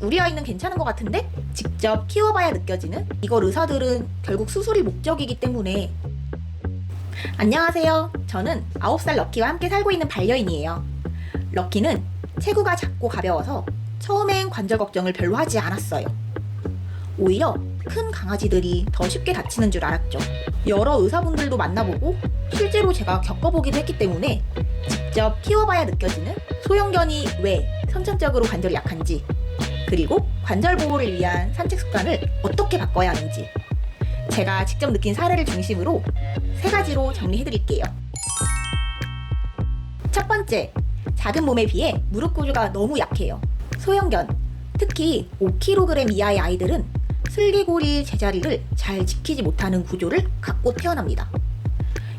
우리 아이는 괜찮은 것 같은데? 직접 키워봐야 느껴지는 이걸 의사들은 결국 수술이 목적이기 때문에. 안녕하세요. 저는 9살 럭키와 함께 살고 있는 반려인이에요. 럭키는 체구가 작고 가벼워서 처음엔 관절 걱정을 별로 하지 않았어요. 오히려 큰 강아지들이 더 쉽게 다치는 줄 알았죠. 여러 의사분들도 만나보고 실제로 제가 겪어보기도 했기 때문에 직접 키워봐야 느껴지는 소형견이 왜 선천적으로 관절이 약한지, 그리고 관절 보호를 위한 산책 습관을 어떻게 바꿔야 하는지 제가 직접 느낀 사례를 중심으로 3가지로 정리해드릴게요. 첫 번째, 작은 몸에 비해 무릎 구조가 너무 약해요. 소형견, 특히 5kg 이하의 아이들은 슬개골이 제자리를 잘 지키지 못하는 구조를 갖고 태어납니다.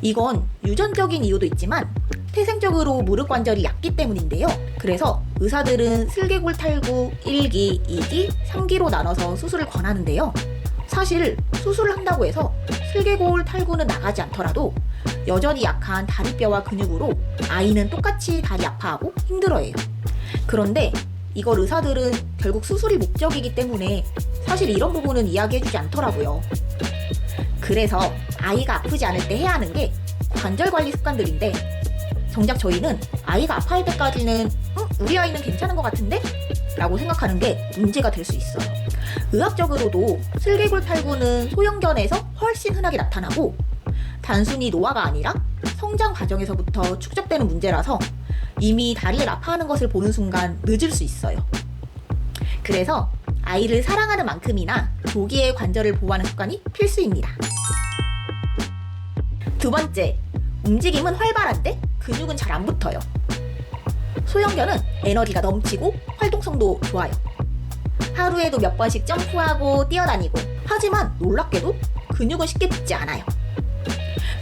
이건 유전적인 이유도 있지만 태생적으로 무릎 관절이 얕기 때문인데요. 그래서 의사들은 슬개골 탈구 1기, 2기, 3기로 나눠서 수술을 권하는데요. 사실 수술을 한다고 해서 슬개골 탈구는 나가지 않더라도 여전히 약한 다리뼈와 근육으로 아이는 똑같이 다리 아파하고 힘들어해요. 그런데 이걸 의사들은 결국 수술이 목적이기 때문에 사실 이런 부분은 이야기해주지 않더라고요. 그래서 아이가 아프지 않을 때 해야 하는 게 관절 관리 습관들인데, 정작 저희는 아이가 아파할 때까지는 우리 아이는 괜찮은 것 같은데? 라고 생각하는 게 문제가 될 수 있어요. 의학적으로도 슬개골 탈구는 소형견에서 훨씬 흔하게 나타나고 단순히 노화가 아니라 성장 과정에서부터 축적되는 문제라서 이미 다리를 아파하는 것을 보는 순간 늦을 수 있어요. 그래서 아이를 사랑하는 만큼이나 조기에 관절을 보호하는 습관이 필수입니다. 두 번째, 움직임은 활발한데 근육은 잘 안 붙어요. 소형견은 에너지가 넘치고 활동성도 좋아요. 하루에도 몇 번씩 점프하고 뛰어다니고, 하지만 놀랍게도 근육은 쉽게 붙지 않아요.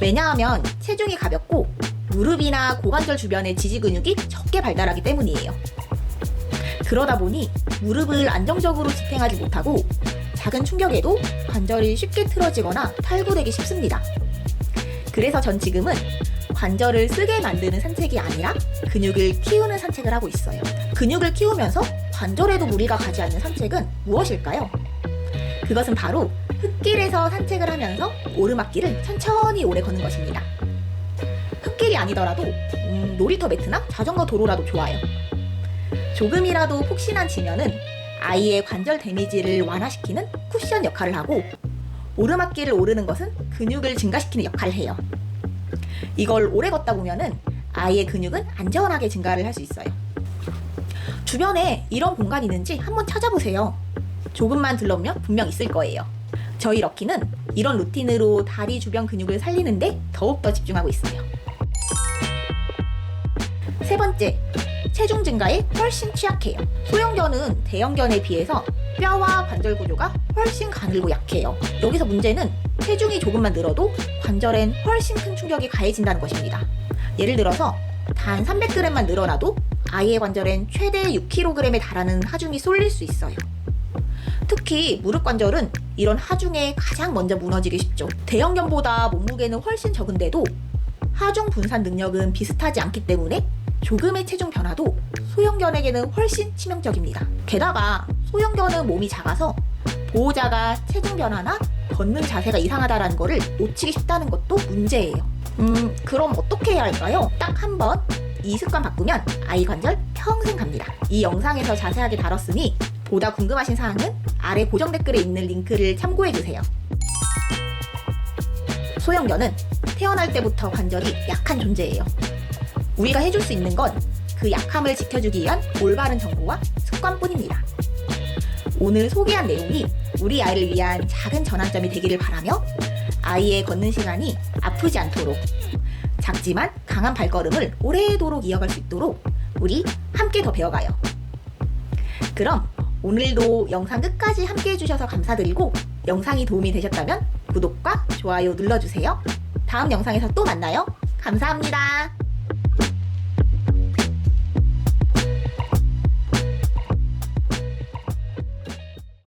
왜냐하면 체중이 가볍고 무릎이나 고관절 주변의 지지 근육이 적게 발달하기 때문이에요. 그러다 보니 무릎을 안정적으로 지탱하지 못하고 작은 충격에도 관절이 쉽게 틀어지거나 탈구되기 쉽습니다. 그래서 전 지금은 관절을 쓰게 만드는 산책이 아니라 근육을 키우는 산책을 하고 있어요. 근육을 키우면서 관절에도 무리가 가지 않는 산책은 무엇일까요? 그것은 바로 흙길에서 산책을 하면서 오르막길을 천천히 오래 걷는 것입니다. 흙길이 아니더라도 놀이터 매트나 자전거 도로라도 좋아요. 조금이라도 폭신한 지면은 아이의 관절 데미지를 완화시키는 쿠션 역할을 하고, 오르막길을 오르는 것은 근육을 증가시키는 역할을 해요. 이걸 오래 걷다 보면은 아이의 근육은 안전하게 증가를 할 수 있어요. 주변에 이런 공간이 있는지 한번 찾아보세요. 조금만 둘러보면 분명 있을 거예요. 저희 럭키는 이런 루틴으로 다리 주변 근육을 살리는데 더욱더 집중하고 있어요. 세 번째, 체중 증가에 훨씬 취약해요. 소형견은 대형견에 비해서 뼈와 관절 구조가 훨씬 가늘고 약해요. 여기서 문제는 체중이 조금만 늘어도 관절엔 훨씬 큰 충격이 가해진다는 것입니다. 예를 들어서 단 300g만 늘어나도 아이의 관절엔 최대 6kg에 달하는 하중이 쏠릴 수 있어요. 특히 무릎 관절은 이런 하중에 가장 먼저 무너지기 쉽죠. 대형견보다 몸무게는 훨씬 적은데도 하중 분산 능력은 비슷하지 않기 때문에 조금의 체중 변화도 소형견에게는 훨씬 치명적입니다. 게다가 소형견은 몸이 작아서 보호자가 체중 변화나 걷는 자세가 이상하다는 것을 놓치기 쉽다는 것도 문제예요. 그럼 어떻게 해야 할까요? 딱 한 번 이 습관 바꾸면 아이 관절 평생 갑니다. 이 영상에서 자세하게 다뤘으니 보다 궁금하신 사항은 아래 고정 댓글에 있는 링크를 참고해주세요. 소형견은 태어날 때부터 관절이 약한 존재예요. 우리가 해줄 수 있는 건 그 약함을 지켜주기 위한 올바른 정보와 습관뿐입니다. 오늘 소개한 내용이 우리 아이를 위한 작은 전환점이 되기를 바라며, 아이의 걷는 시간이 아프지 않도록 작지만 강한 발걸음을 오래도록 이어갈 수 있도록 우리 함께 더 배워가요. 그럼 오늘도 영상 끝까지 함께 해주셔서 감사드리고, 영상이 도움이 되셨다면 구독과 좋아요 눌러주세요. 다음 영상에서 또 만나요. 감사합니다.